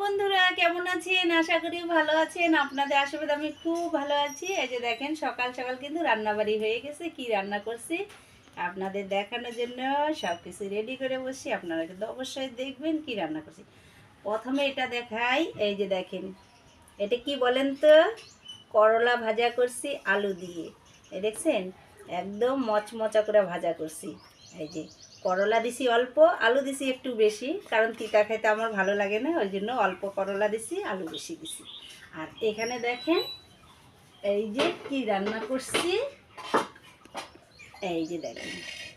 বন্ধুরা, কেমন আছেন? আশা করি ভালো আছেন। আপনাদের আশীর্বাদে আমি খুব ভালো আছি। এই যে দেখেন, সকাল সকাল কিন্তু রান্নাবাড়ি হয়ে গেছে। কি রান্না করছি আপনাদের দেখানোর জন্য সব কিছু রেডি করে বসি। আপনারা কিন্তু অবশ্যই দেখবেন কি রান্না করছি। প্রথমে এটা দেখাই। এই যে দেখেন, এটা কি বলেন তো? করলা ভাজা করছি আলু দিয়ে। এই দেখছেন, একদম মচমচা করে ভাজা করছি। এই যে করলা দিছি অল্প, আলু দিছি একটু বেশি, কারণ তিতা খেতে আমার ভালো লাগে না, ওই জন্য অল্প করলা দিছি, আলু বেশি দিছি। আর এখানে দেখেন, এই যে কি রান্না করছি। এই যে দেখেন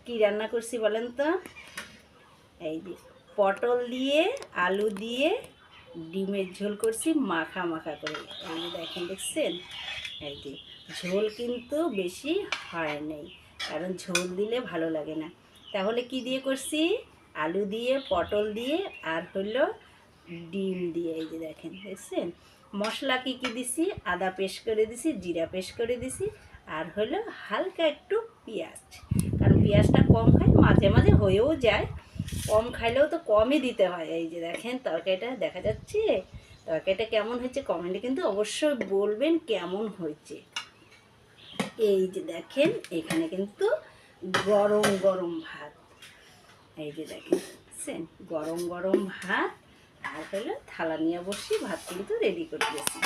কি রান্না করছি বলেন তো? এই যে পটল দিয়ে আলু দিয়ে ডিমের ঝোল করছি মাখা মাখা করে। এই যে দেখেন, দেখছেন? এই যে ঝোল কিন্তু বেশি হয় নাই, কারণ ঝোল দিলে ভালো লাগে না। তাহলে কি দিয়ে করছি? আলু দিয়ে, পটল দিয়ে, আর হলো ডিম দিয়ে। এই যে দেখেন, দেখছেন? মশলা কি কি দিছি? আদা পেস্ট করে দিছি, জিরা পেস্ট করে দিছি, আর হলো হালকা একটু পেঁয়াজ, কারণ পেঁয়াজটা কম খাই, মাঝে মাঝে হয়েও যায়, কম খাইলেও তো কমই দিতে হয়। এই যে দেখেন তরকারিটা দেখা যাচ্ছে। তরকারিটা কেমন হয়েছে কমেন্টে কিন্তু অবশ্যই বলবেন কেমন হয়েছে। এই যে দেখেন, এখানে কিন্তু গরম গরম ভাত। এই যে দেখেন, বুঝছেন? গরম গরম ভাত। আর হলো থালা নিয়ে বসি, ভাত কিন্তু রেডি করে দিয়েছি।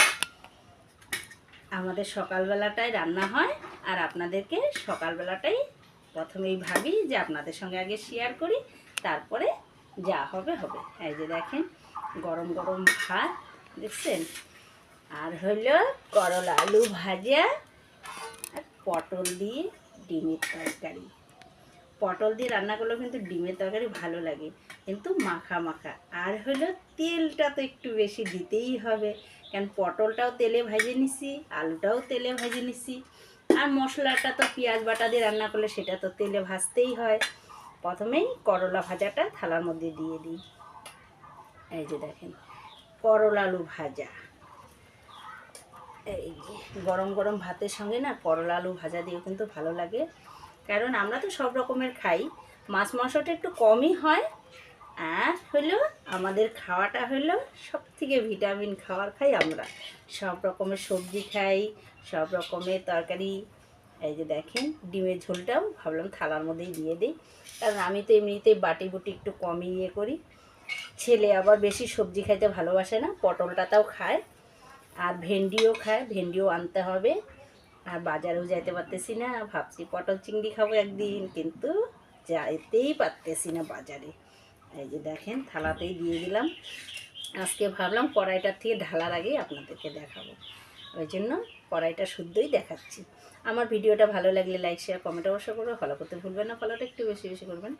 আমাদের সকালবেলাটাই রান্না হয়, আর আপনাদেরকে সকালবেলাটাই প্রথমেই ভাবি যে আপনাদের সঙ্গে আগে শেয়ার করি, তারপরে যা হবে হবে। এই যে দেখেন, গরম গরম ভাত, দেখছেন? আর হলো করলা আলু ভাজা, আর পটল দিয়ে ডিমের তরকারি। পটল দিয়ে রান্না করলেও কিন্তু ডিমের তরকারি ভালো লাগে, কিন্তু মাখা মাখা। আর হলো তেলটা তো একটু বেশি দিতেই হবে, কারণ পটলটাও তেলে ভেজে নিছি, আলুটাও তেলে ভেজে নিছি, আর মশলাটা তো পেঁয়াজ বাটা দিয়ে রান্না করলে সেটা তো তেলে ভাজতেই হয়। প্রথমেই করলা ভাজাটা থালার মধ্যে দিয়ে দিই। এই যে দেখেন, করলা আলু ভাজা। এই যে গরম গরম ভাতের সঙ্গে না করলা আলু ভাজা দিয়েও কিন্তু ভালো লাগে, কারণ আমরা তো সব রকমের খাই, মাছ মাংসটা একটু কমই হয়। আর হলো আমাদের খাওয়াটা হলো সব থেকে ভিটামিন খাবার খাই আমরা, সব রকমের সবজি খাই, সব রকমের তরকারি। এই যে দেখেন, ডিমের ঝোলটাও ভাবলাম থালার মধ্যেই দিয়ে দিই, কারণ আমি তো এমনিতেই বাটি বুটি একটু কমই ইয়ে করি। ছেলে আবার বেশি সবজি খাইতে ভালোবাসে না, পটলটাও খায়, আর ভেন্ডিও খায়, ভেন্ডিও আনতে হবে। আর বাজারেও যাইতে পারতেছি না, ভাবছি পটল চিংড়ি খাবো একদিন, কিন্তু যাইতেই পারতেছি না বাজারে। এই যে দেখেন, থালাতেই দিয়ে দিলাম। আজকে ভাবলাম কড়াইটার থেকে ঢালার আগেই আপনাদেরকে দেখাবো, ওই জন্য কড়াইটা শুদ্ধই দেখাচ্ছি। আমার ভিডিওটা ভালো লাগলে লাইক শেয়ার কমেন্ট অবশ্যই করবে, ফলো করতে ভুলবেন না, ফলোটা একটু বেশি বেশি করবেন।